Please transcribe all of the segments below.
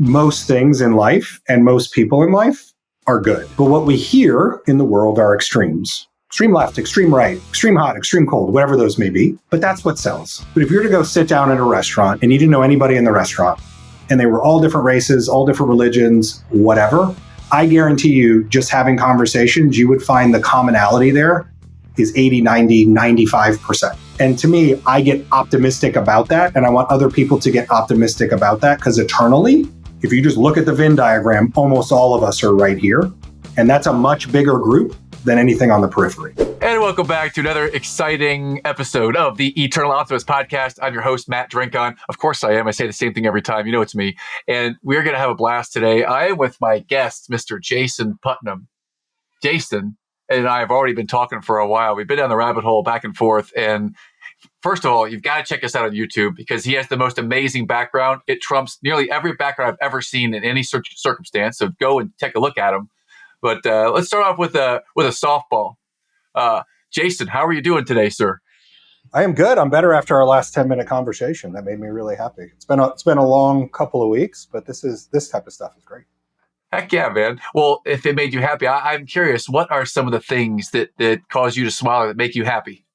most things in life and most people in life are good. But what we hear in the world are extremes. Extreme left, extreme right, extreme hot, extreme cold, whatever those may be. But that's what sells. But if you were to go sit down at a restaurant and you didn't know anybody in the restaurant, and they were all different races, all different religions, whatever, I guarantee you, just having conversations, you would find the commonality there is 80, 90, 95%. And to me, I get optimistic about that. And I want other people to get optimistic about that because eternally, if you just look at the Venn diagram, almost all of us are right here. And that's a much bigger group than anything on the periphery. And welcome back to another exciting episode of the Eternal Optimist podcast. I'm your host, Matt Drinkon. Of course I am. I say the same thing every time. You know it's me. And we're going to have a blast today. I am with my guest, Mr. Jason Putnam. Jason and I have already been talking for a while. We've been down the rabbit hole back and forth. And first of all, you've got to check us out on YouTube because he has the most amazing background. It trumps nearly every background I've ever seen in any circumstance. So go and take a look at him. But let's start off with a softball. Jason, how are you doing today, sir? I am good. I'm better after our last 10-minute conversation. That made me really happy. It's been a long couple of weeks, but this type of stuff is great. Heck yeah, man. Well, if it made you happy, I'm curious, what are some of the things that cause you to smile, that make you happy?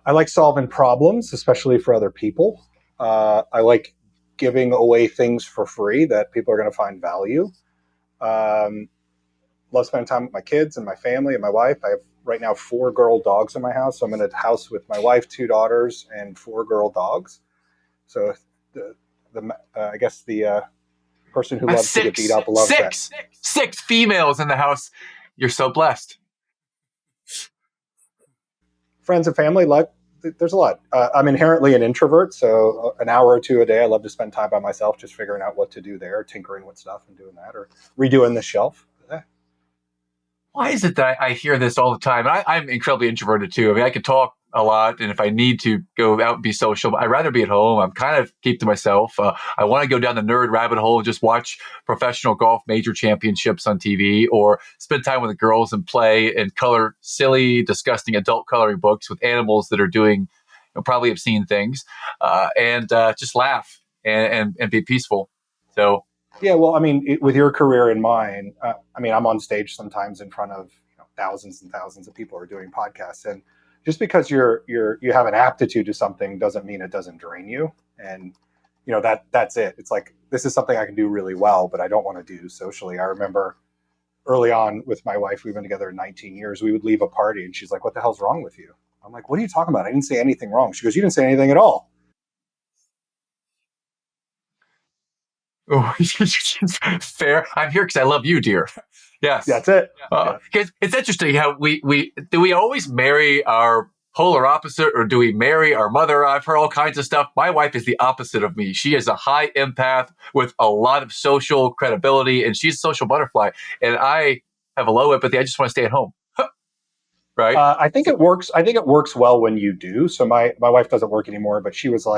I like solving problems, especially for other people. I like giving away things for free that people are going to find value. Love spending time with my kids and my family and my wife. I have right now 4 girl dogs in my house. So I'm in a house with my wife, 2 daughters, and 4 girl dogs. So I guess the person who loves to get beat up loves that. 6 females in the house. You're so blessed. Friends and family, there's a lot. I'm inherently an introvert, so an hour or 2 a day, I love to spend time by myself, just figuring out what to do there, tinkering with stuff and doing that, or redoing the shelf. Why is it that I hear this all the time? I'm incredibly introverted too. I mean, I can talk a lot, and if I need to go out and be social, but I'd rather be at home. I'm kind of keep to myself. I want to go down the nerd rabbit hole and just watch professional golf major championships on TV, or spend time with the girls and play and color silly, disgusting adult coloring books with animals that are doing probably obscene things, and just laugh and be peaceful. So. Yeah, well, I mean, with your career in mind, I'm on stage sometimes in front of thousands and thousands of people who are doing podcasts, and just because you have an aptitude to something doesn't mean it doesn't drain you. And that's it. It's like, this is something I can do really well, but I don't want to do socially. I remember early on with my wife, we've been together 19 years. We would leave a party, and she's like, "What the hell's wrong with you?" I'm like, "What are you talking about? I didn't say anything wrong." She goes, "You didn't say anything at all." Oh, fair. I'm here because I love you, dear. Yes, that's it. Because it's interesting how we always marry our polar opposite, or do we marry our mother? I've heard all kinds of stuff. My wife is the opposite of me. She is a high empath with a lot of social credibility, and she's a social butterfly. And I have a low empathy. I just want to stay at home. Right? I think it works. I think it works well when you do. So my wife doesn't work anymore, but she was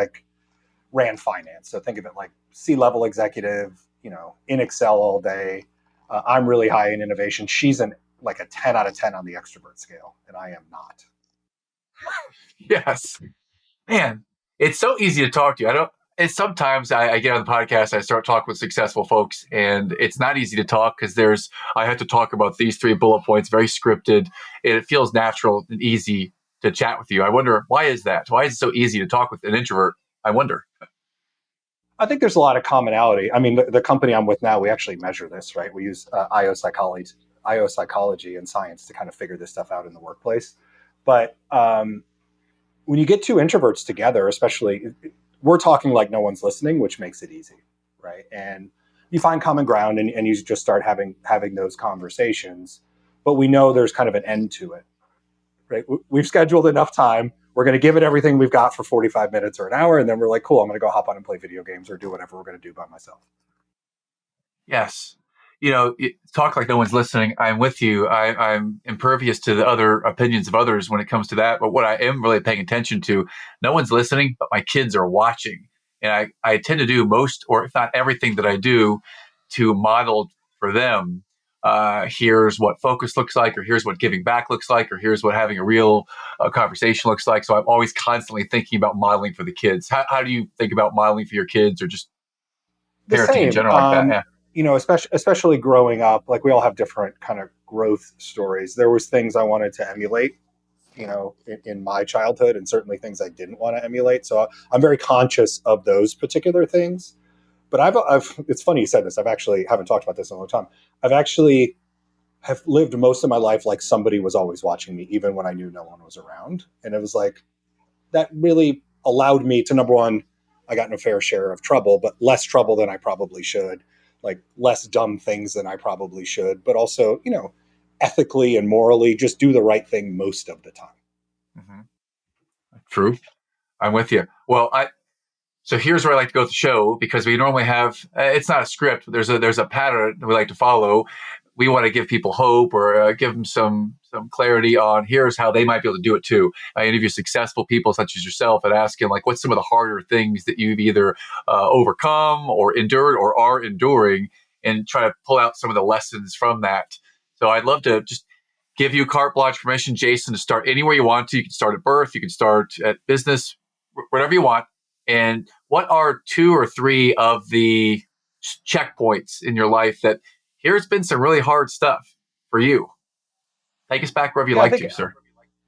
ran finance. So think of it like C-level executive, in Excel all day. I'm really high in innovation. She's a 10 out of 10 on the extrovert scale, and I am not. Yes, man, it's so easy to talk to you. Sometimes I get on the podcast, I start talking with successful folks, and it's not easy to talk because I have to talk about these 3 bullet points, very scripted, and it feels natural and easy to chat with you. I wonder, why is that? Why is it so easy to talk with an introvert? I wonder. I think there's a lot of commonality. I mean, the company I'm with now, we actually measure this, right? We use IO psychology and science to kind of figure this stuff out in the workplace. But when you get 2 introverts together, especially, we're talking like no one's listening, which makes it easy, right? And you find common ground and you just start having those conversations. But we know there's kind of an end to it, right? We've scheduled enough time. We're going to give it everything we've got for 45 minutes or an hour. And then we're like, cool, I'm going to go hop on and play video games or do whatever we're going to do by myself. Yes. Talk like no one's listening. I'm with you. I'm impervious to the other opinions of others when it comes to that. But what I am really paying attention to, no one's listening, but my kids are watching. And I tend to do most, or if not everything that I do, to model for them. Here's what focus looks like, or here's what giving back looks like, or here's what having a real conversation looks like. So I'm always constantly thinking about modeling for the kids. How do you think about modeling for your kids, or just The parenting in same. general like that. Yeah. Especially growing up, like we all have different kind of growth stories. There was things I wanted to emulate, in my childhood, and certainly things I didn't want to emulate. So I'm very conscious of those particular things. But it's funny you said this. I've actually haven't talked about this in a long time. I've actually have lived most of my life like somebody was always watching me, even when I knew no one was around. And it was like, that really allowed me to, number one, I got in a fair share of trouble, but less trouble than I probably should, like less dumb things than I probably should, but also, ethically and morally just do the right thing most of the time. Mm-hmm. True. I'm with you. Well, so here's where I like to go with the show, because we normally have, it's not a script. There's a pattern we like to follow. We want to give people hope, or give them some clarity on here's how they might be able to do it too. I interview successful people such as yourself and ask them, like, what's some of the harder things that you've either overcome or endured or are enduring, and try to pull out some of the lessons from that. So I'd love to just give you carte blanche permission, Jason, to start anywhere you want to. You can start at birth, you can start at business, whatever you want. And what are 2 or 3 of the checkpoints in your life that here's been some really hard stuff for you? Take us back wherever you'd like to, sir.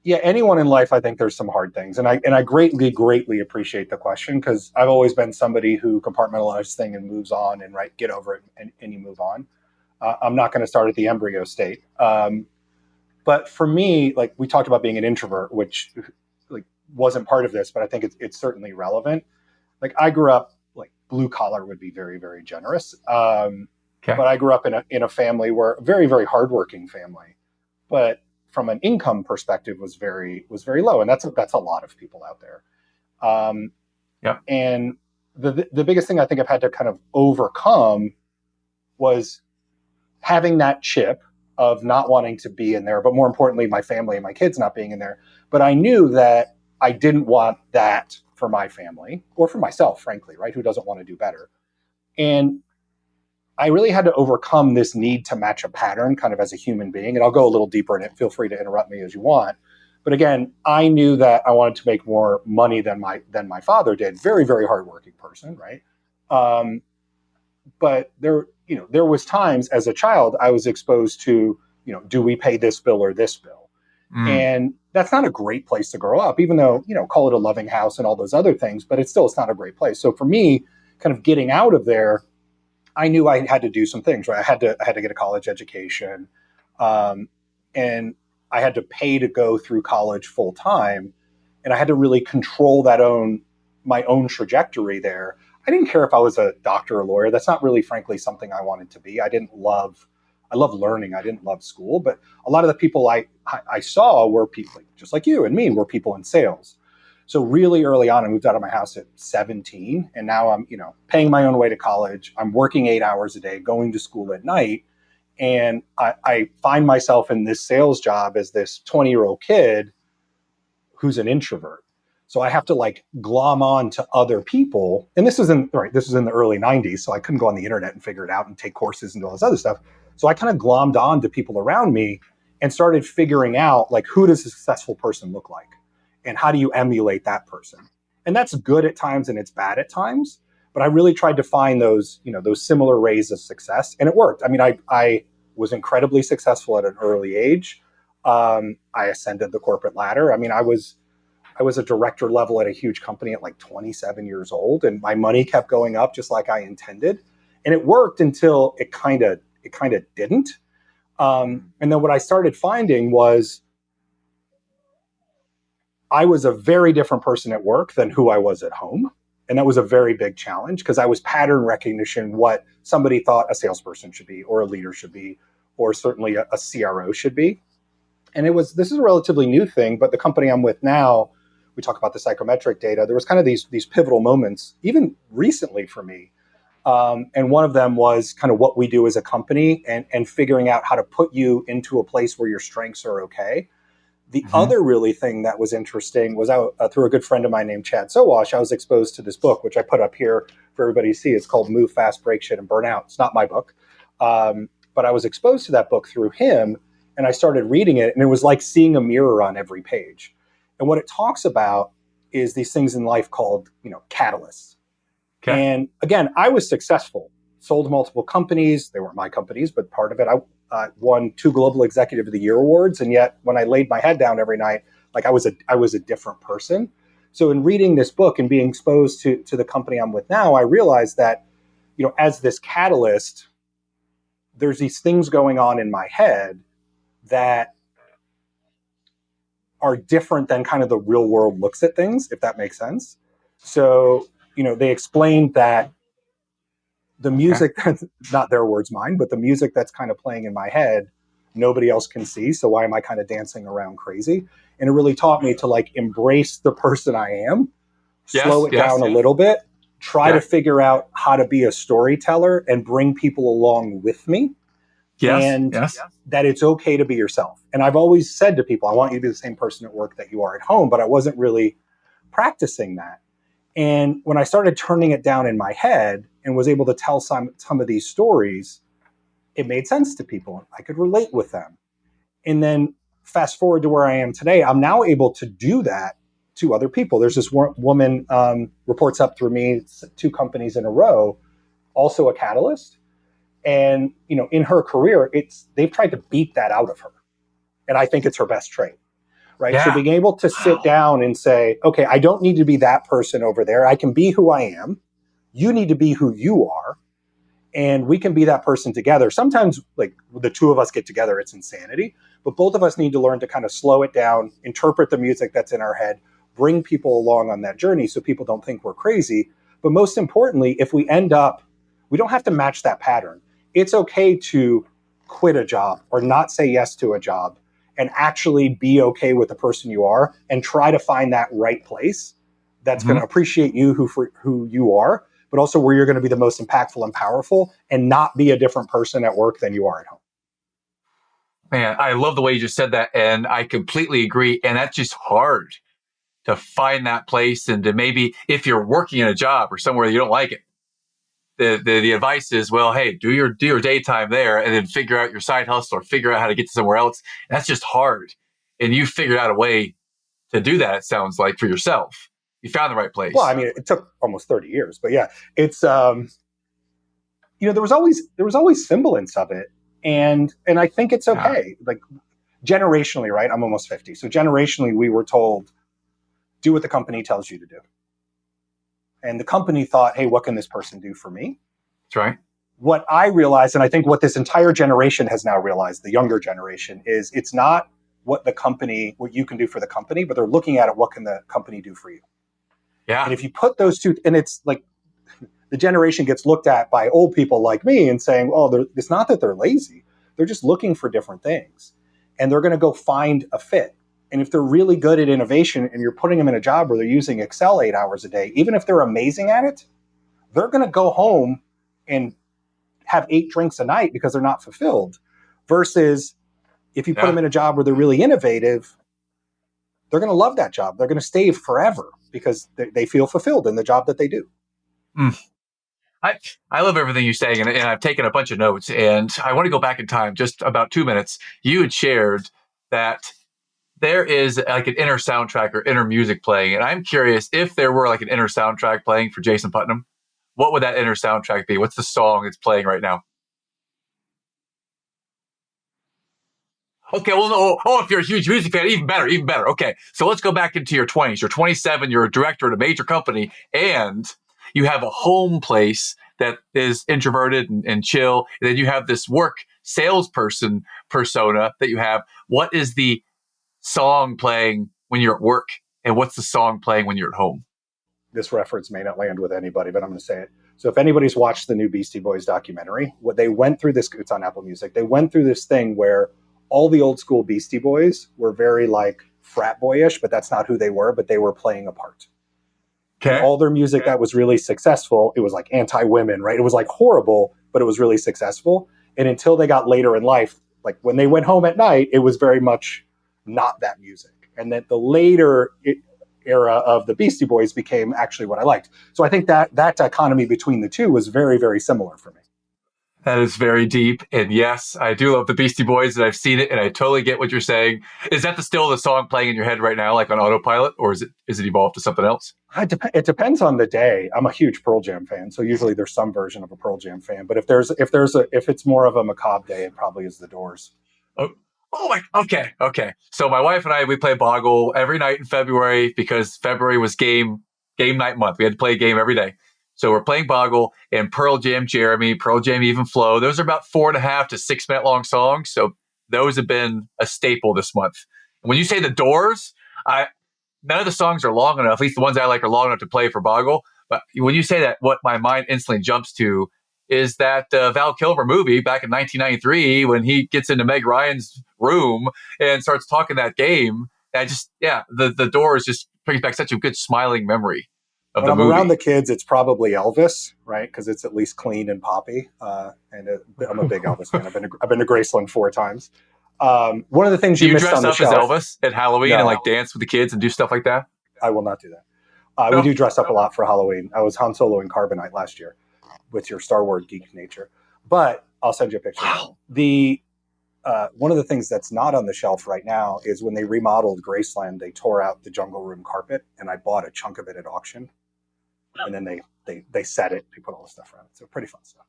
Yeah, anyone in life, I think there's some hard things. And I greatly, greatly appreciate the question, because I've always been somebody who compartmentalizes things and moves on and get over it and you move on. I'm not going to start at the embryo state. But for me, like we talked about being an introvert, which like wasn't part of this, but I think it's certainly relevant. Like I grew up, like blue collar would be very, very generous. Okay. But I grew up in a family where very, very hardworking family, but from an income perspective was very low. And that's a lot of people out there. Yeah. And the biggest thing I think I've had to kind of overcome was having that chip of not wanting to be in there, but more importantly, my family and my kids not being in there. But I knew that I didn't want that for my family or for myself, frankly, right? Who doesn't want to do better? And I really had to overcome this need to match a pattern kind of as a human being. And I'll go a little deeper in it. Feel free to interrupt me as you want. But again, I knew that I wanted to make more money than my father did. Very, very hardworking person, right? But there was times as a child I was exposed to, do we pay this bill or this bill? And that's not a great place to grow up, even though, call it a loving house and all those other things, but it's not a great place. So for me, kind of getting out of there, I knew I had to do some things, right? I had to get a college education, and I had to pay to go through college full time, and I had to really control my own trajectory there. I didn't care if I was a doctor or lawyer. That's not really, frankly, something I wanted to be. I love learning. I didn't love school, but a lot of the people I saw were people just like you and me, were people in sales. So really early on, I moved out of my house at 17, and now I'm, paying my own way to college. I'm working 8 hours a day, going to school at night. And I find myself in this sales job as this 20-year-old kid who's an introvert. So I have to like glom on to other people. And this was in the early 90s. So I couldn't go on the internet and figure it out and take courses and do all this other stuff. So I kind of glommed on to people around me and started figuring out, like, who does a successful person look like? And how do you emulate that person? And that's good at times and it's bad at times. But I really tried to find those similar rays of success. And it worked. I mean, I was incredibly successful at an early age. I ascended the corporate ladder. I mean, I was a director level at a huge company at like 27 years old, and my money kept going up just like I intended. And it worked until it kind of didn't. And then what I started finding was I was a very different person at work than who I was at home. And that was a very big challenge, because I was pattern recognition, what somebody thought a salesperson should be, or a leader should be, or certainly a CRO should be. And this is a relatively new thing, but the company I'm with now, we talk about the psychometric data. There was kind of these pivotal moments, even recently for me. And one of them was kind of what we do as a company and figuring out how to put you into a place where your strengths are okay. The other really thing that was interesting was through a good friend of mine named Chad Sowash, I was exposed to this book, which I put up here for everybody to see. It's called Move Fast, Break Shit, and Burn Out. It's not my book. But I was exposed to that book through him, and I started reading it, and it was like seeing a mirror on every page. And what it talks about is these things in life called, catalysts. Okay. And again, I was successful, sold multiple companies. They weren't my companies, but part of it, I won 2 Global Executive of the Year awards. And yet when I laid my head down every night, like I was a different person. So in reading this book and being exposed to the company I'm with now, I realized that, as this catalyst, there's these things going on in my head that are different than kind of the real world looks at things, if that makes sense. So, they explained that the music, that's not their words, mine, but the music that's kind of playing in my head, nobody else can see. So why am I kind of dancing around crazy? And it really taught me to like embrace the person I am, slow it down a little bit, try to figure out how to be a storyteller and bring people along with me. And that it's okay to be yourself. And I've always said to people, I want you to be the same person at work that you are at home, but I wasn't really practicing that. And when I started turning it down in my head and was able to tell some of these stories, it made sense to people. I could relate with them. And then fast forward to where I am today, I'm now able to do that to other people. There's this woman reports up through me 2 companies in a row, also a catalyst. And, in her career, they've tried to beat that out of her. And I think it's her best trait. Right. Yeah. So being able to sit down and say, okay, I don't need to be that person over there. I can be who I am. You need to be who you are. And we can be that person together. Sometimes like the 2 of us get together, it's insanity, but both of us need to learn to kind of slow it down, interpret the music that's in our head, bring people along on that journey so people don't think we're crazy. But most importantly, if we end up, we don't have to match that pattern. It's okay to quit a job or not say yes to a job and actually be okay with the person you are and try to find that right place that's going to appreciate you for who you are, but also where you're going to be the most impactful and powerful and not be a different person at work than you are at home. Man, I love the way you just said that. And I completely agree. And that's just hard to find that place. And to maybe if you're working in a job or somewhere you don't like it, the advice is, well, hey, do your daytime there and then figure out your side hustle or figure out how to get to somewhere else. And that's just hard. And you figured out a way to do that, it sounds like, for yourself. You found the right place. Well, I mean, it took almost 30 years, but yeah, it's, there was always semblance of it. And I think it's okay. Like generationally, right? I'm almost 50. So generationally, we were told, do what the company tells you to do. And the company thought, hey, what can this person do for me? That's right. What I realized, and I think what this entire generation has now realized, the younger generation, is it's not what you can do for the company, but they're looking at it, what can the company do for you? Yeah. And if you put those two, and it's like the generation gets looked at by old people like me and saying, oh, it's not that they're lazy. They're just looking for different things. And they're going to go find a fit. And if they're really good at innovation and you're putting them in a job where they're using Excel 8 hours a day, even if they're amazing at it, they're going to go home and have 8 drinks a night because they're not fulfilled. Versus if you put them in a job where they're really innovative, they're going to love that job. They're going to stay forever because they feel fulfilled in the job that they do. I love everything you're saying, and I've taken a bunch of notes, and I want to go back in time just about 2 minutes. You had shared that there is like an inner soundtrack or inner music playing. And I'm curious, if there were like an inner soundtrack playing for Jason Putnam, what would that inner soundtrack be? What's the song that's playing right now? Okay, well, no. Oh, if you're a huge music fan, even better, even better. Okay, so let's go back into your 20s. You're 27, you're a director at a major company, and you have a home place that is introverted and chill. And then you have this work salesperson persona that you have. What is the song playing when you're at work, and what's the song playing when you're at home? This reference may not land with anybody, but I'm going to say it. So if anybody's watched the new Beastie Boys documentary, what they went through this, it's on Apple Music, they went through this thing where all the old school Beastie Boys were very like frat boyish, but that's not who they were, but they were playing a part. Okay. And all their music that was really successful, it was like anti-women, right? It was like horrible, but it was really successful. And until they got later in life, like when they went home at night, it was very much not that music. And that the later era of the Beastie Boys became actually what I liked. So I think that dichotomy between the two was very, very similar for me. That is very deep. And yes, I do love the Beastie Boys, and I've seen it, and I totally get what you're saying. Is that still the song playing in your head right now, like on autopilot, or is it evolved to something else? It depends on the day. I'm a huge Pearl Jam fan, so usually there's some version of a Pearl Jam fan. But if it's more of a macabre day, it probably is the Doors. Oh, oh my, okay. So my wife and I, we play Boggle every night in February because February was game night month. We had to play a game every day. So we're playing Boggle and Pearl Jam Jeremy, Pearl Jam Even Flow. Those are about 4.5 to 6 minute long songs. So those have been a staple this month. And when you say the Doors, none of the songs are long enough. At least the ones I like are long enough to play for Boggle. But when you say that, what my mind instantly jumps to is that Val Kilmer movie back in 1993 when he gets into Meg Ryan's room and starts talking that game. The Doors just brings back such a good smiling memory of When the I'm movie. around the kids, it's probably Elvis, right? Because it's at least clean and poppy. I'm a big Elvis fan. I've been to Graceland 4 times. One of the things Do you you missed dress on the up as shelf. Elvis at Halloween and No, like dance with the kids and do stuff like that? I will not do that. We No. do dress up a lot for Halloween. I was Han Solo in Carbonite last year with your Star Wars geek nature. But I'll send you a picture. Wow. One of the things that's not on the shelf right now is when they remodeled Graceland, they tore out the jungle room carpet, and I bought a chunk of it at auction. And then they set it, they put all the stuff around it. So pretty fun stuff.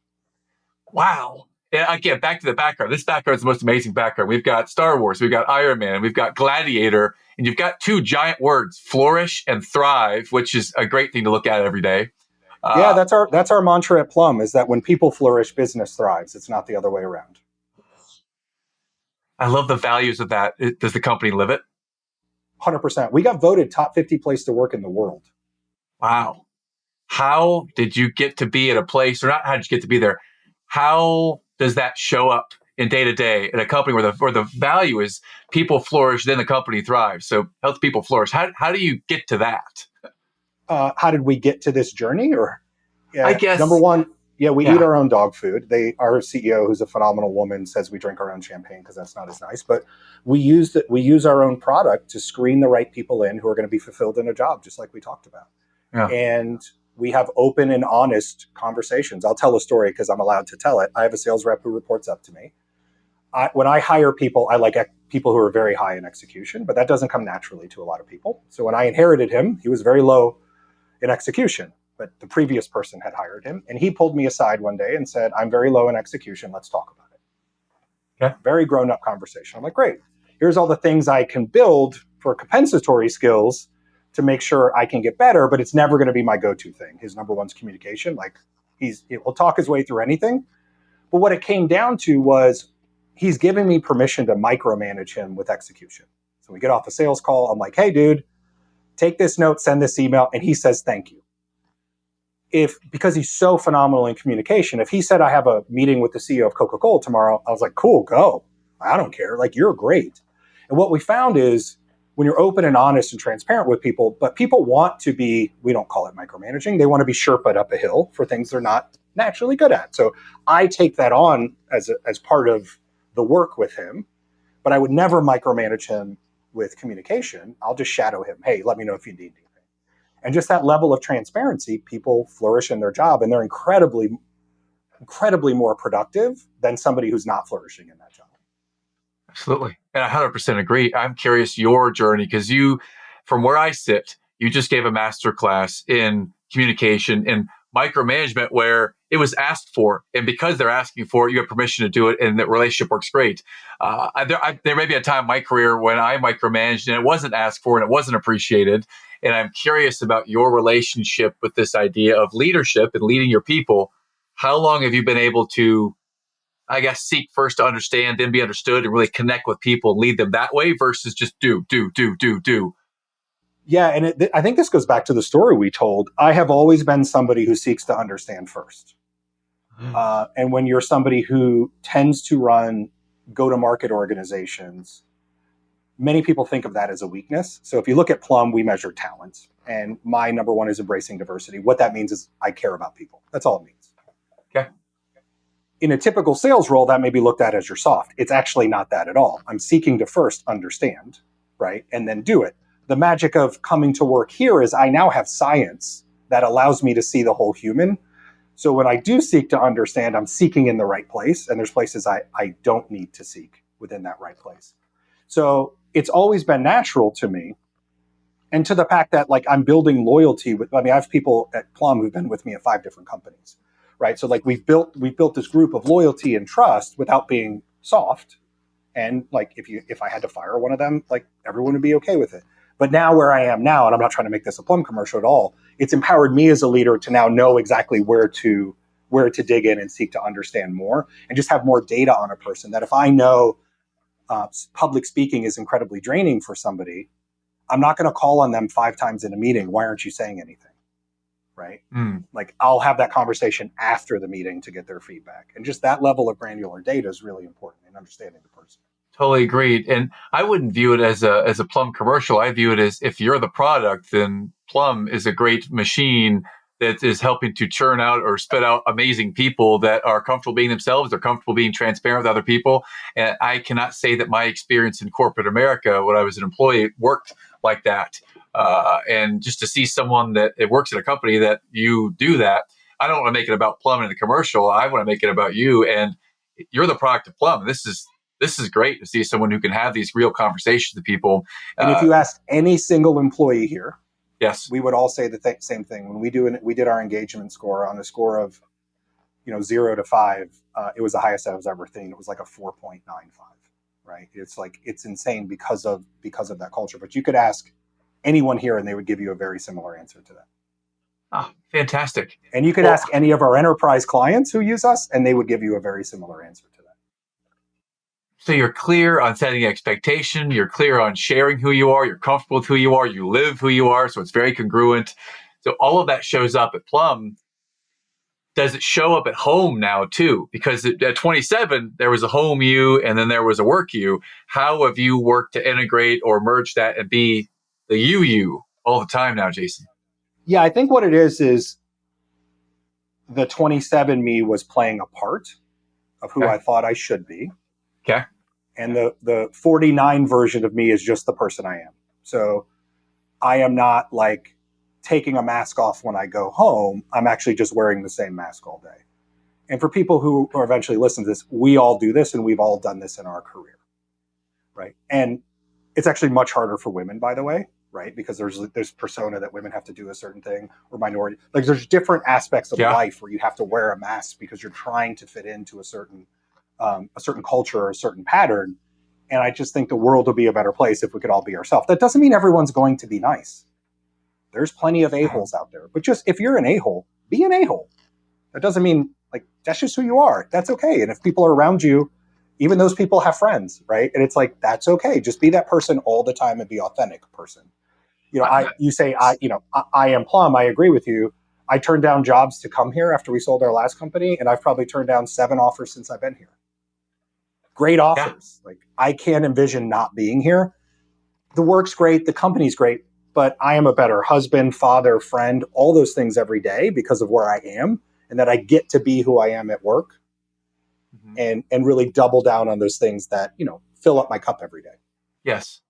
Wow. And again, back to the background. This background is the most amazing background. We've got Star Wars, we've got Iron Man, we've got Gladiator, and you've got 2 giant words, flourish and thrive, which is a great thing to look at every day. Yeah, that's our mantra at Plum, is that when people flourish, business thrives. It's not the other way around. I love the values of that. Does the company live it? 100%. We got voted top 50 place to work in the world. Wow. How did you get to be at a place, or not how did you get to be there? How does that show up in day to day in a company where the value is people flourish, then the company thrives? So help people flourish. How do you get to that? How did we get to this journey? I guess Number one, we Yeah. eat our own dog food. Our CEO, who's a phenomenal woman, says we drink our own champagne because that's not as nice. But we use our own product to screen the right people in who are going to be fulfilled in a job, just like we talked about. Yeah. And we have open and honest conversations. I'll tell a story because I'm allowed to tell it. I have a sales rep who reports up to me. When I hire people, I like people who are very high in execution, but that doesn't come naturally to a lot of people. So when I inherited him, he was very low in execution, but the previous person had hired him. And he pulled me aside one day and said, I'm very low in execution. Let's talk about it. Okay. Very grown up conversation. I'm like, great. Here's all the things I can build for compensatory skills to make sure I can get better, but it's never going to be my go-to thing. His number one's communication. Like he'll talk his way through anything. But what it came down to was he's giving me permission to micromanage him with execution. So we get off a sales call. I'm like, hey, dude, take this note, send this email. And he says, thank you. Because he's so phenomenal in communication, if he said, I have a meeting with the CEO of Coca-Cola tomorrow, I was like, cool, go. I don't care. Like, you're great. And what we found is when you're open and honest and transparent with people, but people want to be, we don't call it micromanaging, they want to be Sherpa'd up a hill for things they're not naturally good at. So I take that on as part of the work with him, but I would never micromanage him with communication. I'll just shadow him. Hey, let me know if you need anything. And just that level of transparency, people flourish in their job, and they're incredibly, incredibly more productive than somebody who's not flourishing in that job. Absolutely. And I 100% agree. I'm curious your journey because from where I sit, you just gave a masterclass in communication and micromanagement where it was asked for. And because they're asking for it, you have permission to do it and the relationship works great. There may be a time in my career when I micromanaged and it wasn't asked for and it wasn't appreciated. And I'm curious about your relationship with this idea of leadership and leading your people. How long have you been able to, I guess, seek first to understand, then be understood, and really connect with people and lead them that way versus just do? Yeah, and I think this goes back to the story we told. I have always been somebody who seeks to understand first. And when you're somebody who tends to run go-to-market organizations, many people think of that as a weakness. So if you look at Plum, we measure talent. And my number one is embracing diversity. What that means is I care about people. That's all it means. Okay. In a typical sales role, that may be looked at as your soft. It's actually not that at all. I'm seeking to first understand, right? And then do it. The magic of coming to work here is I now have science that allows me to see the whole human. So when I do seek to understand, I'm seeking in the right place, and there's places I don't need to seek within that right place. So it's always been natural to me, and to the fact that like I'm building loyalty with. I mean, I have people at Plum who've been with me at 5 different companies, right? So like we've built this group of loyalty and trust without being soft. And like if I had to fire one of them, like everyone would be okay with it. But now where I am now, and I'm not trying to make this a Plum commercial at all, it's empowered me as a leader to now know exactly where to dig in and seek to understand more, and just have more data on a person. That if I know public speaking is incredibly draining for somebody, I'm not going to call on them 5 times in a meeting. Why aren't you saying anything? Right? Like I'll have that conversation after the meeting to get their feedback. And just that level of granular data is really important in understanding the person. Totally agreed. And I wouldn't view it as a Plum commercial. I view it as if you're the product, then Plum is a great machine that is helping to churn out or spit out amazing people that are comfortable being themselves. They're comfortable being transparent with other people. And I cannot say that my experience in corporate America, when I was an employee, worked like that. And just to see someone that it works at a company that you do that, I don't want to make it about Plum in the commercial. I want to make it about you, and you're the product of Plum. This is great to see someone who can have these real conversations with people. And if you asked any single employee here, yes, we would all say the same thing. When we did our engagement score on a score of 0 to 5, it was the highest I was ever seen. It was like a 4.95. Right? It's insane because of that culture. But you could ask anyone here, and they would give you a very similar answer to that. Oh, fantastic. And you could ask any of our enterprise clients who use us, and they would give you a very similar answer to that. So you're clear on setting expectation. You're clear on sharing who you are. You're comfortable with who you are. You live who you are. So it's very congruent. So all of that shows up at Plum. Does it show up at home now too? Because at 27, there was a home you, and then there was a work you. How have you worked to integrate or merge that and be the you all the time now, Jason? Yeah, I think what it is the 27 me was playing a part of who I thought I should be. Okay. And the 49 version of me is just the person I am. So I am not like taking a mask off when I go home. I'm actually just wearing the same mask all day. And for people who eventually listen to this, we all do this, and we've all done this in our career. Right. And it's actually much harder for women, by the way. Right? Because there's persona that women have to do a certain thing, or minority. Like there's different aspects of life where you have to wear a mask because you're trying to fit into a certain culture or a certain pattern. And I just think the world would be a better place if we could all be ourselves. That doesn't mean everyone's going to be nice. There's plenty of a-holes out there. But just if you're an a-hole, be an a-hole. That doesn't mean like that's just who you are. That's okay. And if people are around you, even those people have friends, right? And it's like that's okay. Just be that person all the time and be authentic person. I am Plum. I agree with you. I turned down jobs to come here after we sold our last company, and I've probably turned down 7 offers since I've been here. Great offers. Yeah. Like I can't envision not being here. The work's great, the company's great, but I am a better husband, father, friend, all those things every day because of where I am, and that I get to be who I am at work, and really double down on those things that fill up my cup every day. Yes.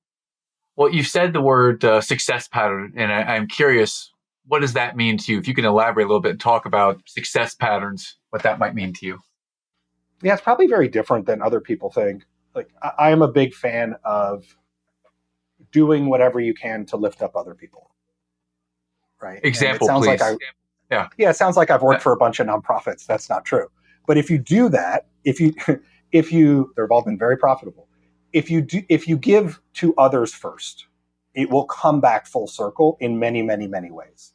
Well, you've said the word success pattern, and I'm curious, what does that mean to you? If you can elaborate a little bit and talk about success patterns, what that might mean to you. Yeah, it's probably very different than other people think. Like, I am a big fan of doing whatever you can to lift up other people. Right? Example, please. It sounds like I've worked for a bunch of nonprofits. That's not true. But if you do that, if you, they've all been very profitable. If you give to others first, it will come back full circle in many, many, many ways.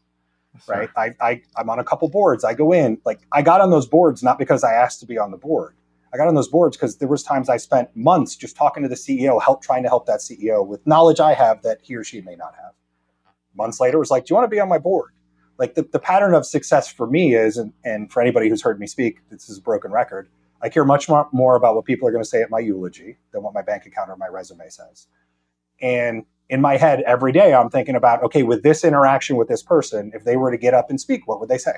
Right? I'm on a couple boards. I go in, like I got on those boards not because I asked to be on the board. I got on those boards because there was times I spent months just talking to the CEO, trying to help that CEO with knowledge I have that he or she may not have. Months later, it was like, do you want to be on my board? Like the pattern of success for me is, and for anybody who's heard me speak, this is a broken record. I care much more about what people are going to say at my eulogy than what my bank account or my resume says. And in my head, every day, I'm thinking about, okay, with this interaction with this person, if they were to get up and speak, what would they say?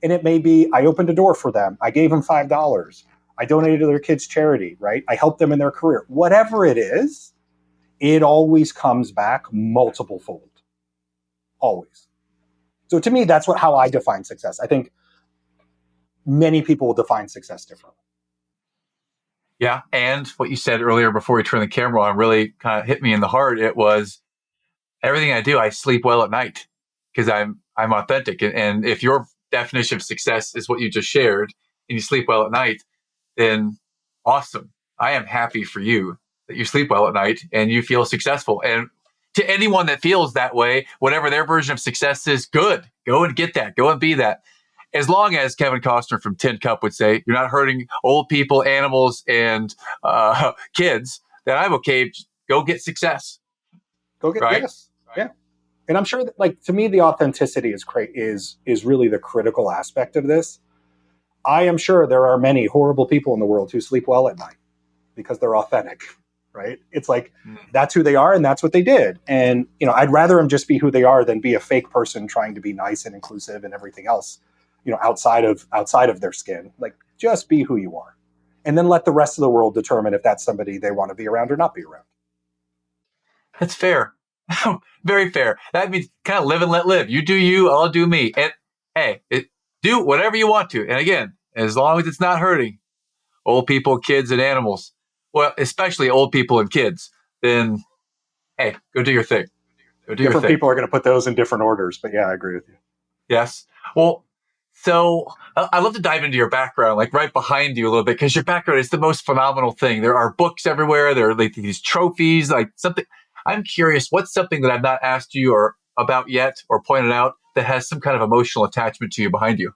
And it may be, I opened a door for them. I gave them $5. I donated to their kids' charity, right? I helped them in their career. Whatever it is, it always comes back multiple fold. Always. So to me, that's how I define success. I think many people will define success differently. Yeah. And what you said earlier before we turned the camera on really kind of hit me in the heart. It was everything I do, I sleep well at night because I'm authentic. And if your definition of success is what you just shared and you sleep well at night, then awesome. I am happy for you that you sleep well at night and you feel successful. And to anyone that feels that way, whatever their version of success is, good. Go and get that. Go and be that. As long as Kevin Costner from Tin Cup would say, you're not hurting old people, animals, and kids, then I'm okay. Just go get success. Go get right? Yes. Yeah. And I'm sure that, like, to me, the authenticity is really the critical aspect of this. I am sure there are many horrible people in the world who sleep well at night because they're authentic, right? It's like, that's who they are and that's what they did. And, I'd rather them just be who they are than be a fake person trying to be nice and inclusive and everything else, outside of their skin. Like, just be who you are. And then let the rest of the world determine if that's somebody they want to be around or not be around. That's fair. Very fair. That means kind of live and let live. You do you, I'll do me. And hey, do whatever you want to. And again, as long as it's not hurting old people, kids, and animals, well, especially old people and kids, then hey, go do your thing. Go do your thing. Different people are going to put those in different orders, but yeah, I agree with you. Yes. Well, so I'd love to dive into your background, like right behind you a little bit, because your background is the most phenomenal thing. There are books everywhere. There are like these trophies, like something. I'm curious, what's something that I've not asked you or about yet or pointed out that has some kind of emotional attachment to you behind you?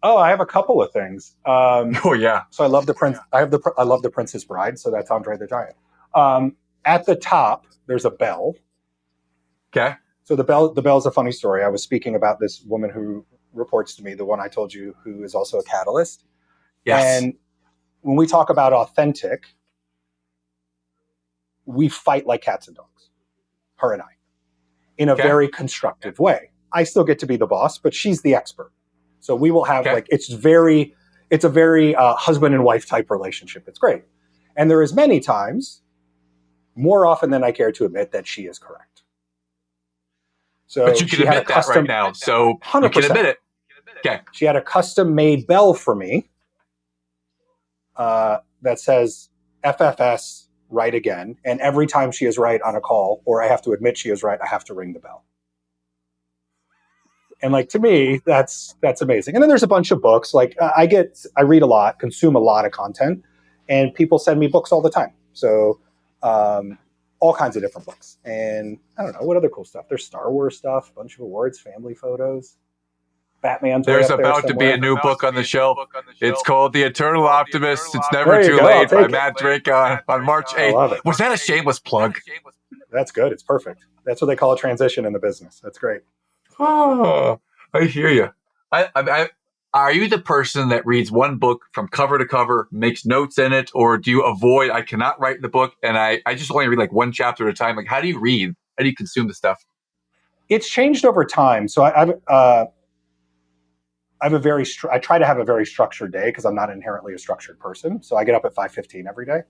Oh, I have a couple of things. Oh yeah. So I love the Prince. I love the Princess Bride. So that's Andre the Giant. At the top, there's a bell. Okay. So the bell is a funny story. I was speaking about this woman who reports to me, the one I told you, who is also a catalyst. Yes. And when we talk about authentic, we fight like cats and dogs, her and I, in a very constructive way. I still get to be the boss, but she's the expert. So we will have it's a very husband and wife type relationship. It's great. And there is many times, more often than I care to admit, that she is correct. So but you can admit that right now. So 100%. You can admit it. Okay. She had a custom made bell for me that says FFS, right again. And every time she is right on a call, or I have to admit she is right, I have to ring the bell. And like, to me, that's amazing. And then there's a bunch of books. Like I read a lot, consume a lot of content, and people send me books all the time. So all kinds of different books. And I don't know, what other cool stuff? There's Star Wars stuff, a bunch of awards, family photos. Batman's There's about to be a new book on the shelf. It's called The Eternal Optimist. It's Never Too Late by Matt Drake on March 8th. Was that a shameless plug? That's good. It's perfect. That's what they call a transition in the business. That's great. Oh, I hear you. Are you the person that reads one book from cover to cover, makes notes in it, or do you avoid, I cannot write the book and I just only read like one chapter at a time? Like, how do you read? How do you consume the stuff? It's changed over time. So I try to have a very structured day because I'm not inherently a structured person. So I get up at 5:15 every day.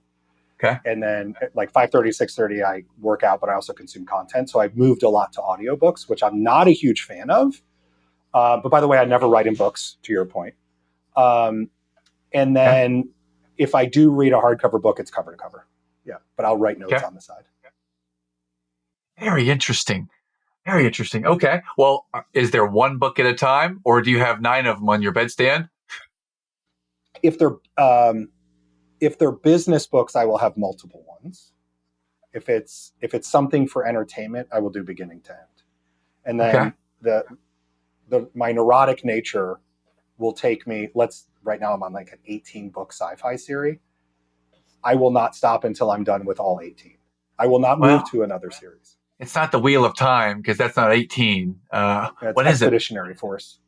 Okay. And then at like 5:30, 6:30, I work out, but I also consume content. So I've moved a lot to audiobooks, which I'm not a huge fan of. But by the way, I never write in books, to your point. And then if I do read a hardcover book, it's cover to cover. Yeah. But I'll write notes on the side. Very interesting. Very interesting. Okay. Well, is there one book at a time, or do you have 9 of them on your bedstand? If they're business books, I will have multiple ones. If it's something for entertainment, I will do beginning to end. And then my neurotic nature will take me. Right now I'm on like an 18-book sci-fi series. I will not stop until I'm done with all 18. I will not move to another series. It's not the Wheel of Time because that's not 18. What is it? Expeditionary Force.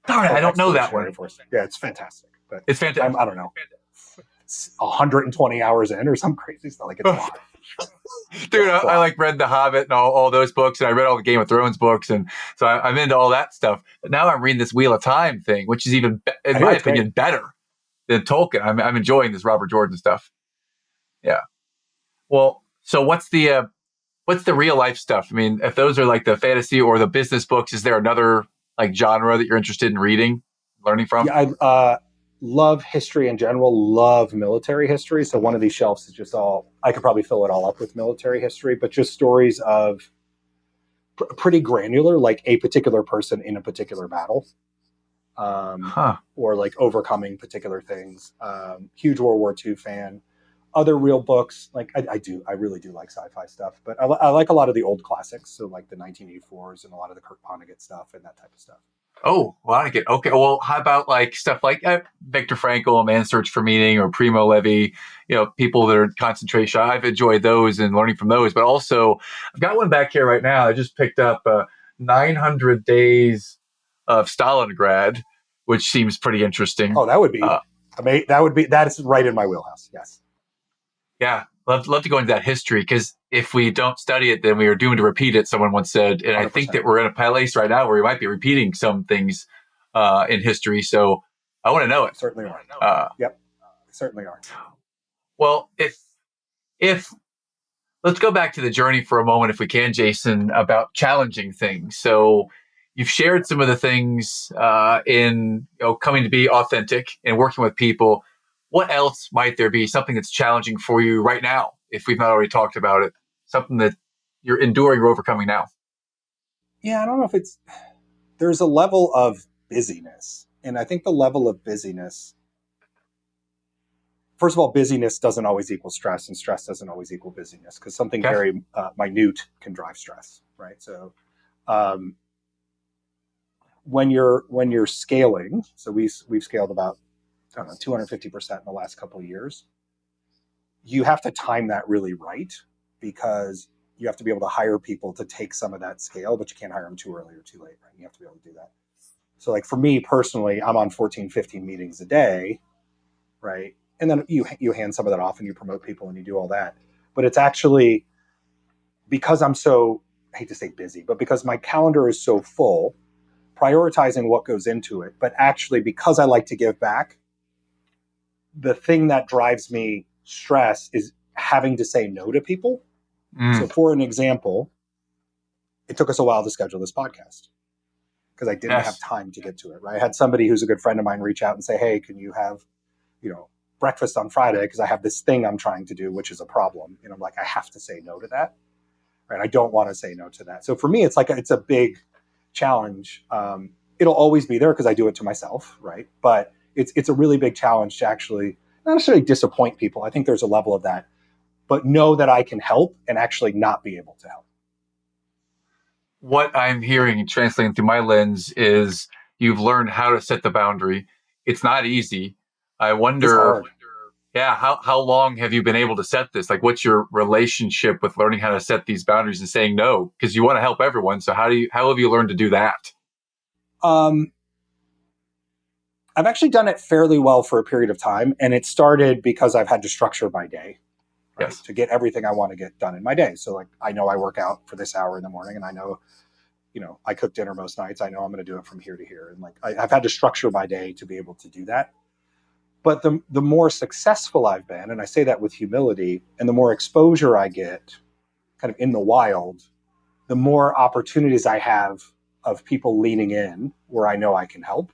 Darn it, I don't know that one. Force. Yeah, it's fantastic. But it's fantastic. I don't know. 120 hours in or some crazy stuff. Like, it's a lot. Dude, I like read The Hobbit and all those books, and I read all the Game of Thrones books, and so I'm into all that stuff. But now I'm reading this Wheel of Time thing, which is even, in my opinion, better than Tolkien. I'm enjoying this Robert Jordan stuff. Yeah. Well, so what's the real life stuff? I mean, if those are like the fantasy or the business books, is there another like genre that you're interested in reading learning from? Yeah, I love history in general, love military history. So one of these shelves is just all, I could probably fill it all up with military history, but just stories of pretty granular, like a particular person in a particular battle, Huh. or like overcoming particular things. Huge World War II fan. Other real books, like I really do like sci-fi stuff, but I like a lot of the old classics, so like the 1984s and a lot of the Kurt Vonnegut stuff and that type of stuff. Oh, well, I get okay. Well, how about like stuff like Viktor Frankl, Man's Search for Meaning, or Primo Levi? People that are in concentration. I've enjoyed those and learning from those. But also, I've got one back here right now. I just picked up 900 Days of Stalingrad, which seems pretty interesting. Oh, that would be, Uh, I mean, that is right in my wheelhouse. Yes. yeah, love to go into that history because if we don't study it, then we are doomed to repeat it. Someone once said, and I think 100%. that we're in a place right now where we might be repeating some things in history. So I want to know it. Certainly are. Yep. Certainly are. Well, if let's go back to the journey for a moment, if we can, Jason, about challenging things. So you've shared some of the things in coming to be authentic and working with people. What else might there be? Something that's challenging for you right now, if we've not already talked about it. Something that you're enduring or overcoming now. Yeah, I don't know if there's a level of busyness, and I think the level of busyness. First of all, busyness doesn't always equal stress, and stress doesn't always equal busyness because something Okay. very minute can drive stress, right? So, um, when you're scaling, so we've scaled about, I don't know, 250% in the last couple of years. You have to time that really right because you have to be able to hire people to take some of that scale, but you can't hire them too early or too late, right? You have to be able to do that. So like for me personally, I'm on 14, 15 meetings a day, right? And then you hand some of that off and you promote people and you do all that. But it's actually because I'm so, I hate to say busy, but because my calendar is so full, prioritizing what goes into it. But actually, because I like to give back, the thing that drives me stress is having to say no to people. So for an example, it took us a while to schedule this podcast because I didn't have Yes. time to get to it, right? I had somebody who's a good friend of mine reach out and say, hey, can you have, breakfast on Friday? Because I have this thing I'm trying to do, which is a problem. And I'm like, I have to say no to that. Right? I don't want to say no to that. So for me, it's a big challenge. It'll always be there because I do it to myself, right? But it's a really big challenge to actually not necessarily disappoint people. I think there's a level of that, but know that I can help and actually not be able to help. What I'm hearing and translating through my lens is you've learned how to set the boundary. It's not easy. I It's wonder, hard. yeah, how long have you been able to set this? Like, what's your relationship with learning how to set these boundaries and saying no? Because you want to help everyone. So how have you learned to do that? Um, I've actually done it fairly well for a period of time, and it started because I've had to structure my day, right, Yes. to get everything I want to get done in my day. So like I know I work out for this hour in the morning, and I know, I cook dinner most nights. I know I'm going to do it from here to here, and like I've had to structure my day to be able to do that. But the more successful I've been, and I say that with humility, and the more exposure I get, kind of in the wild, the more opportunities I have of people leaning in where I know I can help.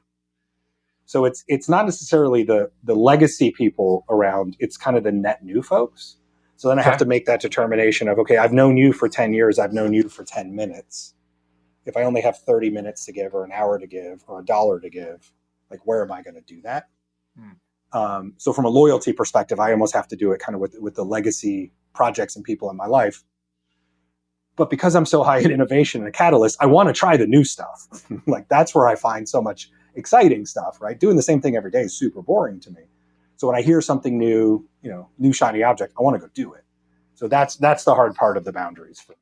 So it's not necessarily the legacy people around, it's kind of the net new folks. So then I have Okay. to make that determination of, okay, I've known you for 10 years, I've known you for 10 minutes. If I only have 30 minutes to give or an hour to give or $1 to give, like where am I going to do that? So from a loyalty perspective, I almost have to do it kind of with the legacy projects and people in my life. But because I'm so high in innovation and a catalyst, I want to try the new stuff. Like that's where I find so much exciting stuff, right? Doing the same thing every day is super boring to me. So when I hear something new, new shiny object, I want to go do it. So that's the hard part of the boundaries for me.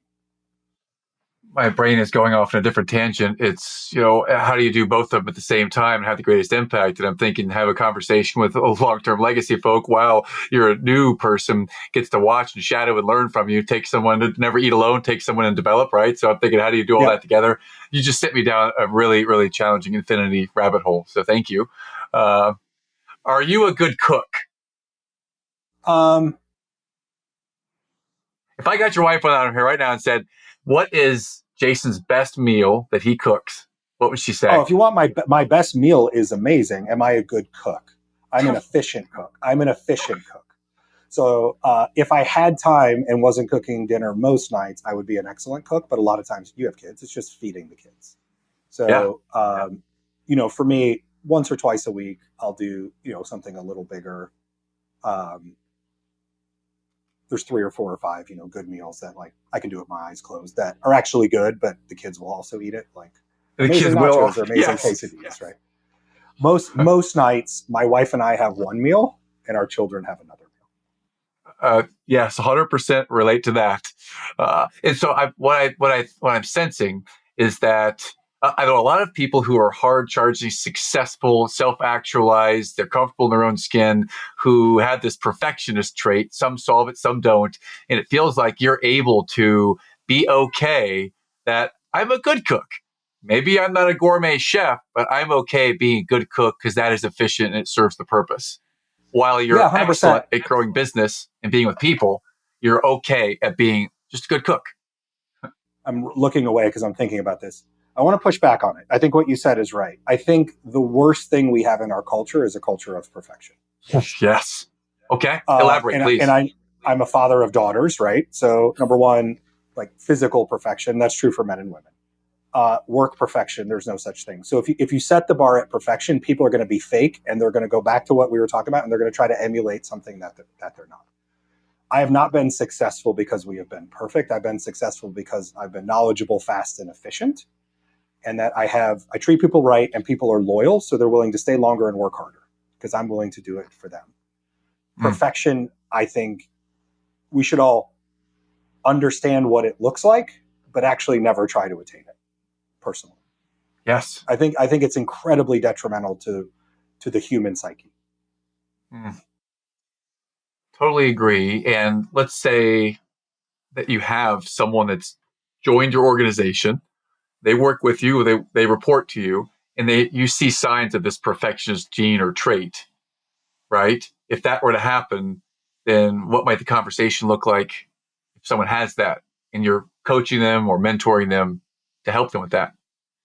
My brain is going off in a different tangent. It's, how do you do both of them at the same time and have the greatest impact? And I'm thinking have a conversation with a long-term legacy folk while you're a new person gets to watch and shadow and learn from you. Take someone to never eat alone, take someone and develop, right? So I'm thinking, how do you do all Yep. that together? You just sent me down a really, really challenging infinity rabbit hole. So thank you. Are you a good cook? Um, If I got your wife on here right now and said, what is Jason's best meal that he cooks? What would she Oh, say? if you want my best meal is amazing. Am I a good cook? I'm an efficient cook. I'm an efficient cook. So if I had time and wasn't cooking dinner most nights, I would be an excellent cook. But a lot of times you have kids, it's just feeding the kids. Yeah. So, for me, once or twice a week, I'll do, something a little bigger. Um, there's 3 or 4 or 5, good meals that like I can do with my eyes closed that are actually good, but the kids will also eat it. Like The kids amazing will. nachos or amazing Yes. quesadillas, right? Most nights, my wife and I have one meal, and our children have another meal. Yes, 100% relate to that. And so what I'm sensing is that I know a lot of people who are hard charging, successful, self-actualized, they're comfortable in their own skin, who have this perfectionist trait. Some solve it, some don't. And it feels like you're able to be okay that I'm a good cook. Maybe I'm not a gourmet chef, but I'm okay being a good cook because that is efficient and it serves the purpose. While Yeah, you're 100%. excellent at growing business and being with people, you're okay at being just a good cook. I'm looking away because I'm thinking about this. I want to push back on it. I think what you said is right. I think the worst thing we have in our culture is a culture of perfection. Yes. Okay. Elaborate, And please. I'm a father of daughters, right? So number one, like physical perfection, that's true for men and women. Work perfection, there's no such thing. So if you set the bar at perfection, people are going to be fake, and they're going to go back to what we were talking about, and they're going to try to emulate something that they're not. I have not been successful because we have been perfect. I've been successful because I've been knowledgeable, fast, and efficient, and that I treat people right, and people are loyal, so they're willing to stay longer and work harder because I'm willing to do it for them. Perfection, I think we should all understand what it looks like, but actually never try to attain it personally. Yes. I think it's incredibly detrimental to the human psyche. Totally agree. And let's say that you have someone that's joined your organization, they work with you, they report to you, and you see signs of this perfectionist gene or trait, right? If that were to happen, then what might the conversation look like if someone has that and you're coaching them or mentoring them to help them with that?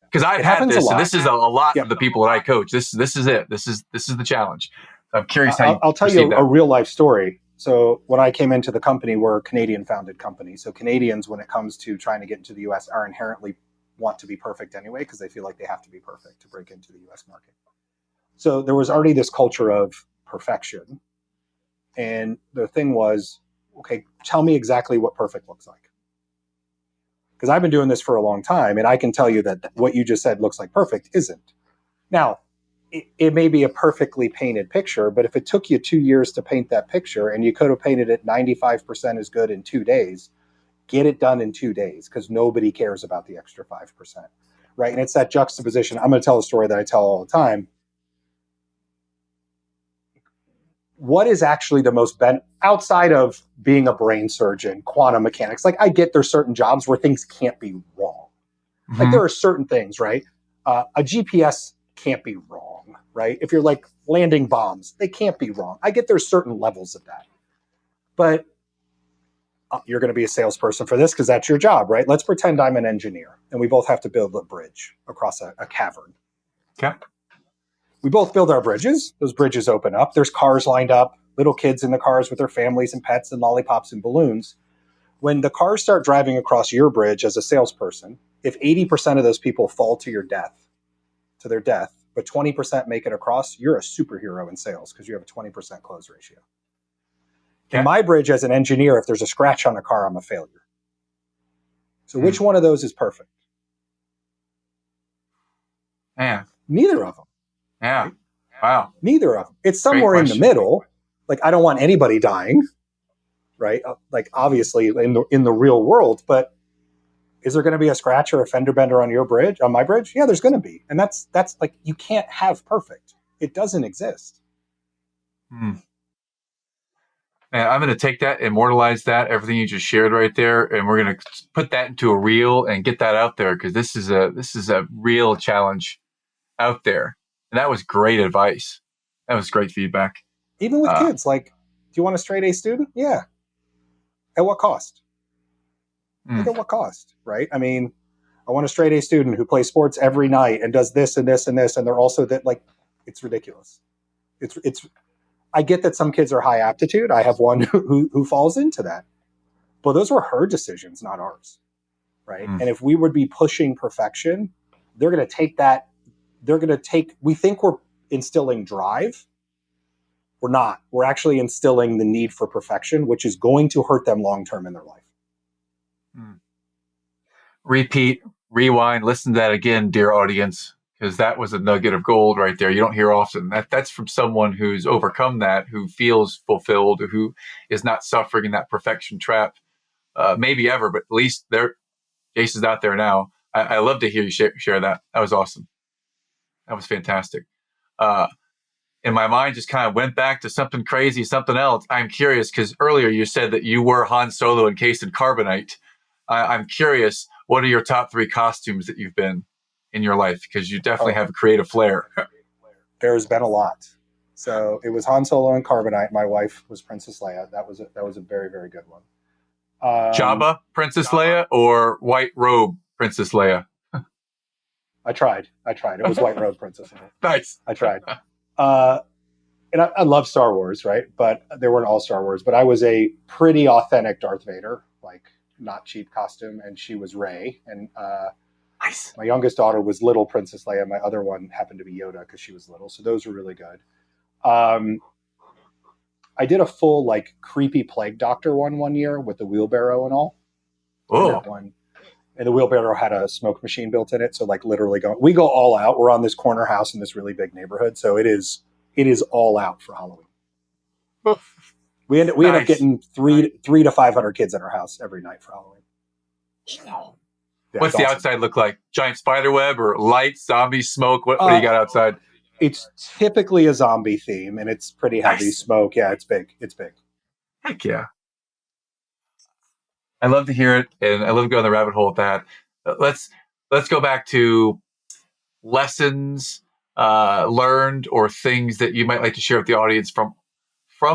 Because I've had this, and this is a lot Yep. for the people that I coach. This is it. This is the challenge. I'm curious how I'll tell you a real life story. So when I came into the company, we're a Canadian founded company. So Canadians, when it comes to trying to get into the US, are inherently want to be perfect anyway, because they feel like they have to be perfect to break into the US market. So there was already this culture of perfection. And the thing was, okay, tell me exactly what perfect looks like. Because I've been doing this for a long time, and I can tell you that what you just said looks like perfect isn't. Now, it may be a perfectly painted picture, but if it took you 2 years to paint that picture and you could have painted it 95% as good in 2 days, get it done in 2 days, because nobody cares about the extra 5%, right? And it's that juxtaposition. I'm going to tell a story that I tell all the time. What is actually the most outside of being a brain surgeon, quantum mechanics? Like, I get there's certain jobs where things can't be wrong. Mm-hmm. Like, there are certain things, right? A GPS can't be wrong, right? If you're like landing bombs, they can't be wrong. I get there's certain levels of that. But you're going to be a salesperson for this because that's your job, right? Let's pretend I'm an engineer and we both have to build a bridge across a cavern. Okay. We both build our bridges. Those bridges open up. There's cars lined up, little kids in the cars with their families and pets and lollipops and balloons. When the cars start driving across your bridge as a salesperson, if 80% of those people fall to their death, but 20% make it across, you're a superhero in sales because you have a 20% close ratio. Okay. In my bridge as an engineer, if there's a scratch on a car, I'm a failure. So which one of those is perfect? Man. Neither of them. Yeah. Right? Wow. Neither of them. It's somewhere in the middle. Like, I don't want anybody dying, right? Like, obviously in the real world, but is there going to be a scratch or a fender bender on my bridge? Yeah, there's going to be. And that's like, you can't have perfect. It doesn't exist. Man, I'm going to take that, immortalize that, everything you just shared right there, and we're going to put that into a reel and get that out there, because this is a real challenge out there. And that was great advice. That was great feedback. Even with kids, like, do you want a straight A student? Yeah. At what cost? Like, at what cost, right? I mean, I want a straight A student who plays sports every night and does this and this and this. And they're also that, like, it's ridiculous. It's, I get that some kids are high aptitude. I have one who falls into that, but those were her decisions, not ours. Right. And if we would be pushing perfection, they're going to take that. We think we're instilling drive. We're not. We're actually instilling the need for perfection, which is going to hurt them long-term in their life. Repeat, rewind, listen to that again, dear audience, because that was a nugget of gold right there. You don't hear often. That's from someone who's overcome that, who feels fulfilled, who is not suffering in that perfection trap, maybe ever, but at least Jason's out there now. I love to hear you share that. That was awesome. That was fantastic. And my mind just kind of went back to something crazy, something else. I'm curious because earlier you said that you were Han Solo encased in carbonite. I'm curious, what are your top 3 costumes that you've been in your life? Because you definitely have a creative flair. There's been a lot. So it was Han Solo and carbonite. My wife was Princess Leia. That was a very, very good one. Jabba, Princess Leia, or white robe, Princess Leia? I tried. It was white robe, Princess Leia. Nice. I tried. And I love Star Wars, right? But they weren't all Star Wars. But I was a pretty authentic Darth Vader, like not cheap costume. And she was Rey. And nice. My youngest daughter was little Princess Leia. My other one happened to be Yoda because she was little. So those were really good. I did a full like creepy plague doctor one year with the wheelbarrow and all. Oh, that one. And the wheelbarrow had a smoke machine built in it. So like literally we go all out. We're on this corner house in this really big neighborhood. So it is all out for Halloween. We end up getting 300 to 500 kids in our house every night for Halloween. Yeah, what's the awesome. Outside look like? Giant spider web or lights, zombies, smoke? What do you got outside? It's typically a zombie theme, and it's pretty heavy. Nice. Smoke. Yeah, it's big. Heck yeah. I love to hear it, and I love to go on the rabbit hole with that. Let's go back to lessons learned or things that you might like to share with the audience from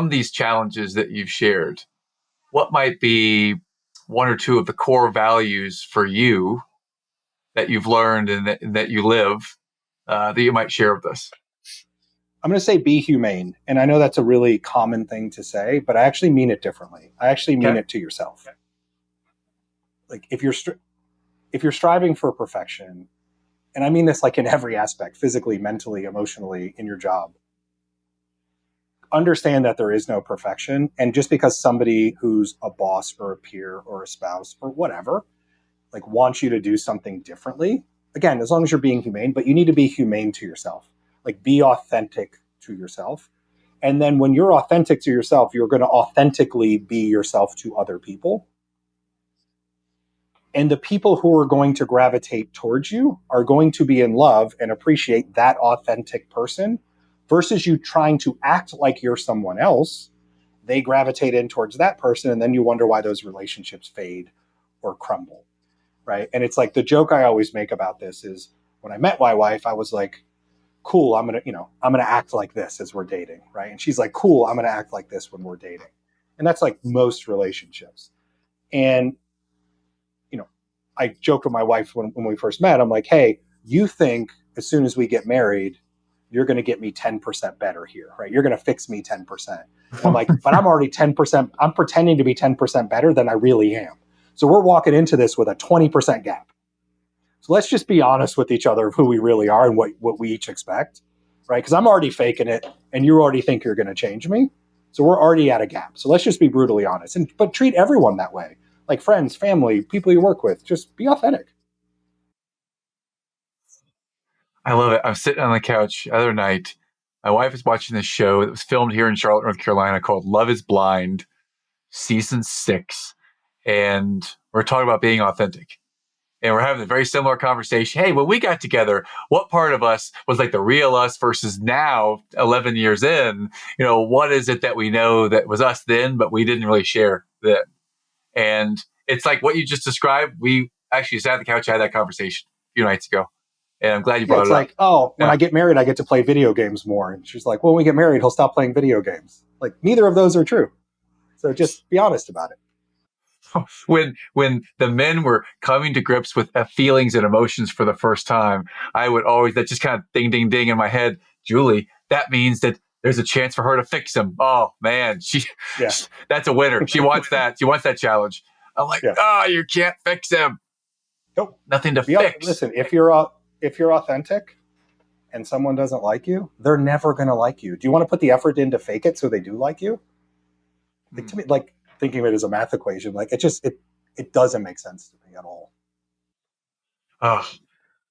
these challenges that you've shared. What might be 1 or 2 of the core values for you that you've learned and that you live that you might share with us? I'm going to say be humane. And I know that's a really common thing to say, but I actually mean it differently. I actually mean it to yourself. Okay. Like if you're striving for perfection, and I mean this like in every aspect, physically, mentally, emotionally, in your job, understand that there is no perfection. And just because somebody who's a boss or a peer or a spouse or whatever, like wants you to do something differently, again, as long as you're being humane, but you need to be humane to yourself. Like be authentic to yourself. And then when you're authentic to yourself, you're going to authentically be yourself to other people. And the people who are going to gravitate towards you are going to be in love and appreciate that authentic person versus you trying to act like you're someone else. They gravitate in towards that person. And then you wonder why those relationships fade or crumble. Right. And it's like the joke I always make about this is when I met my wife, I was like, cool, I'm going to act like this as we're dating. Right. And she's like, cool, I'm going to act like this when we're dating. And that's like most relationships. And, I joked with my wife when we first met. I'm like, hey, you think as soon as we get married, you're going to get me 10% better here, right? You're going to fix me 10%. I'm like, but I'm already 10%. I'm pretending to be 10% better than I really am. So we're walking into this with a 20% gap. So let's just be honest with each other of who we really are and what we each expect, right? Because I'm already faking it and you already think you're going to change me. So we're already at a gap. So let's just be brutally honest but treat everyone that way. Like friends, family, people you work with, just be authentic. I love it. I'm sitting on the couch the other night. My wife is watching this show that was filmed here in Charlotte, North Carolina called Love is Blind, season 6. And we're talking about being authentic. And we're having a very similar conversation. Hey, when we got together, what part of us was like the real us versus now, 11 years in? What is it that we know that was us then, but we didn't really share then? And it's like what you just described. We actually sat on the couch and had that conversation a few nights ago. And I'm glad you brought it up. It's like, when I get married, I get to play video games more. And she's like, well, when we get married, he'll stop playing video games. Like, neither of those are true. So just be honest about it. when the men were coming to grips with feelings and emotions for the first time, I would always, that just kind of ding, ding, ding in my head, Julie, that means that there's a chance for her to fix him. Oh man, Yeah. that's a winner. She wants that. She wants that challenge. I'm like, Yeah. you can't fix him. Nope. Nothing to fix. Listen, if you're authentic and someone doesn't like you, they're never going to like you. Do you want to put the effort in to fake it so they do like you? Like, to me, like thinking of it as a math equation, like it doesn't make sense to me at all. Oh,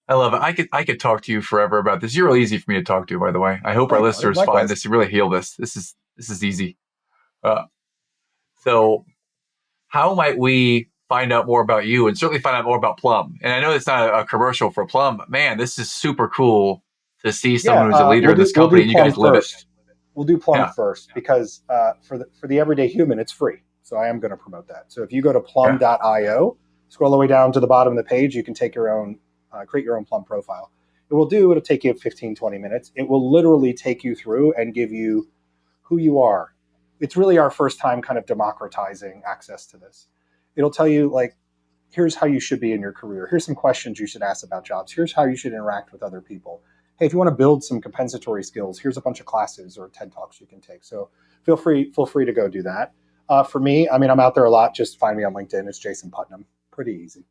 I love it. I could talk to you forever about this. You're real easy for me to talk to, by the way. I hope our listeners find this and really heal this. This is easy. So how might we find out more about you and certainly find out more about Plum? And I know it's not a commercial for Plum, but man, this is super cool to see someone who's a leader in this company and you guys live it. We'll do Plum first because for the everyday human, it's free. So I am going to promote that. So if you go to plum.io, scroll all the way down to the bottom of the page, you can take your own, create your own Plum profile. It'll take you 15, 20 minutes. It will literally take you through and give you who you are. It's really our first time kind of democratizing access to this. It'll tell you, like, here's how you should be in your career. Here's some questions you should ask about jobs. Here's how you should interact with other people. Hey, if you want to build some compensatory skills, here's a bunch of classes or TED Talks you can take. So feel free to go do that. For me, I mean, I'm out there a lot. Just find me on LinkedIn. It's Jason Putnam. Pretty easy.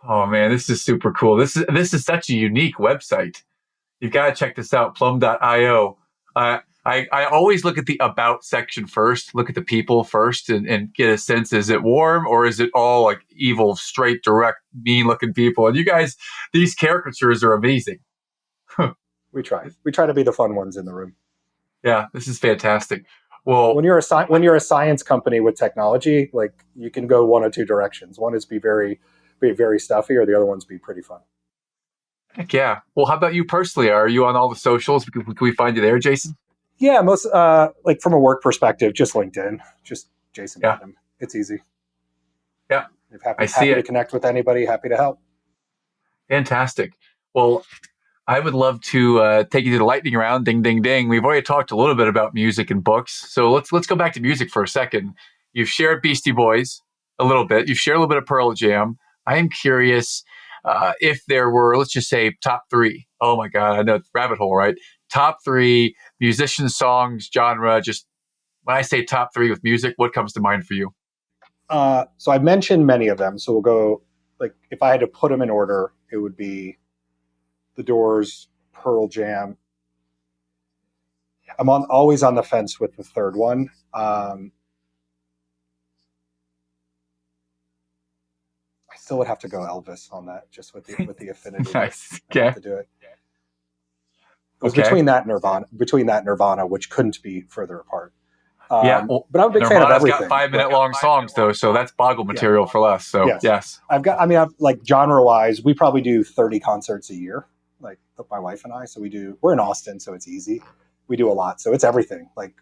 Oh man, this is super cool. This is such a unique website. You've got to check this out, plum.io. I always look at the about section first, look at the people first and get a sense, is it warm or is it all like evil, straight, direct, mean looking people? And you guys, these caricatures are amazing. We try to be the fun ones in the room. Yeah, this is fantastic. Well, when you're a science company with technology, like you can go one of two directions. One is be very stuffy, or the other one's be pretty fun. Heck yeah. Well, how about you personally? Are you on all the socials? Can we find you there, Jason? Yeah, most like from a work perspective, just LinkedIn, just Jason Putnam. It's easy. Yeah, happy to connect with anybody. Happy to help. Fantastic. Well, I would love to take you to the lightning round. Ding, ding, ding. We've already talked a little bit about music and books, so let's go back to music for a second. You've shared Beastie Boys a little bit. You've shared a little bit of Pearl Jam. I am curious if there were, let's just say, top three. Oh my God, I know it's rabbit hole, right? Top three musicians, songs, genre. Just when I say top three with music, what comes to mind for you? So I mentioned many of them. So we'll go, like, if I had to put them in order, it would be The Doors, Pearl Jam. I'm always on the fence with the third one. I still would have to go Elvis on that, just with the affinity. Nice. Okay. To do it. It was between that and Nirvana, which couldn't be further apart. Yeah, well, but I'm a big fan of everything. Got 5 minute long songs though, so that's boggle material for us. So yes. I've like genre wise, we probably do 30 concerts a year, like my wife and I. So we're in Austin, so it's easy. We do a lot, so it's everything. Like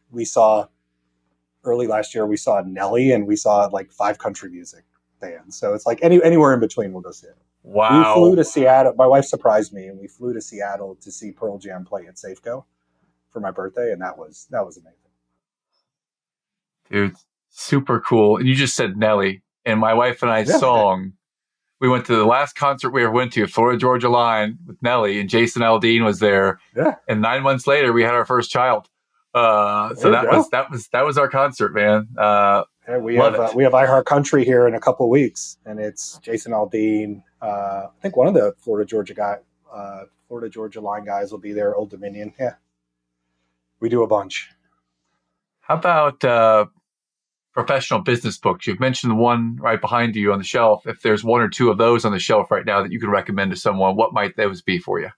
early last year, we saw Nelly, and we saw like 5 country music bands. So it's like anywhere in between, we'll go see it. Wow. We flew to Seattle. My wife surprised me, and we flew to Seattle to see Pearl Jam play at Safeco for my birthday, and that was amazing. Dude, super cool. And you just said Nelly, and my wife and I's song. We went to the last concert we ever went to, Florida Georgia Line, with Nelly, and Jason Aldean was there. Yeah. And 9 months later, we had our first child. So that was our concert, man. We have iHeart Country here in a couple of weeks, and it's Jason Aldean. I think one of the Florida Georgia Line guys will be there. Old Dominion. Yeah, we do a bunch. How about professional business books? You've mentioned the one right behind you on the shelf. If there's one or two of those on the shelf right now that you could recommend to someone, what might those be for you?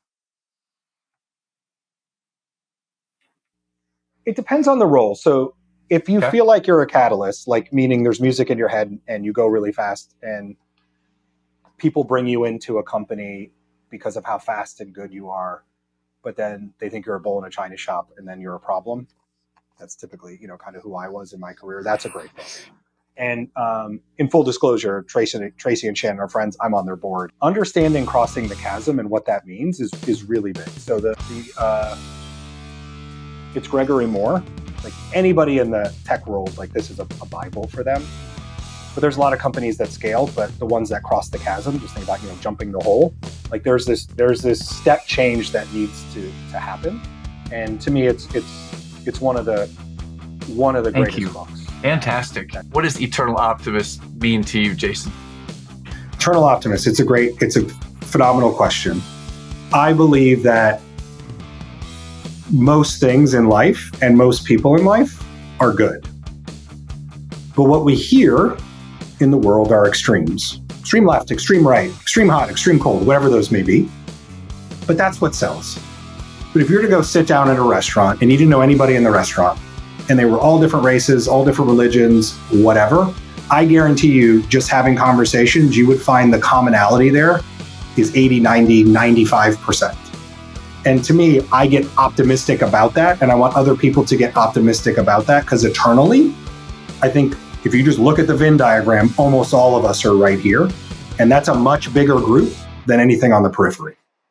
It depends on the role. So if you feel like you're a catalyst, like meaning there's music in your head and you go really fast and people bring you into a company because of how fast and good you are, but then they think you're a bull in a china shop and then you're a problem. That's typically, kind of who I was in my career. That's a great book. And in full disclosure, Tracy and Shannon are friends. I'm on their board. Understanding crossing the chasm and what that means is really big. So it's Gregory Moore. Like anybody in the tech world, like this is a Bible for them. But there's a lot of companies that scale, but the ones that cross the chasm, just think about, jumping the hole. Like there's this step change that needs to happen. And to me, it's one of the greatest books. Fantastic. What does Eternal Optimist mean to you, Jason? Eternal Optimist, it's a phenomenal question. I believe that most things in life and most people in life are good. But what we hear in the world are extremes. Extreme left, extreme right, extreme hot, extreme cold, whatever those may be. But that's what sells. But if you're to go sit down at a restaurant and you didn't know anybody in the restaurant, and they were all different races, all different religions, whatever, I guarantee you, just having conversations, you would find the commonality there is 80, 90, 95%. And to me, I get optimistic about that, and I want other people to get optimistic about that, because eternally, I think if you just look at the Venn diagram, almost all of us are right here. And that's a much bigger group than anything on the periphery.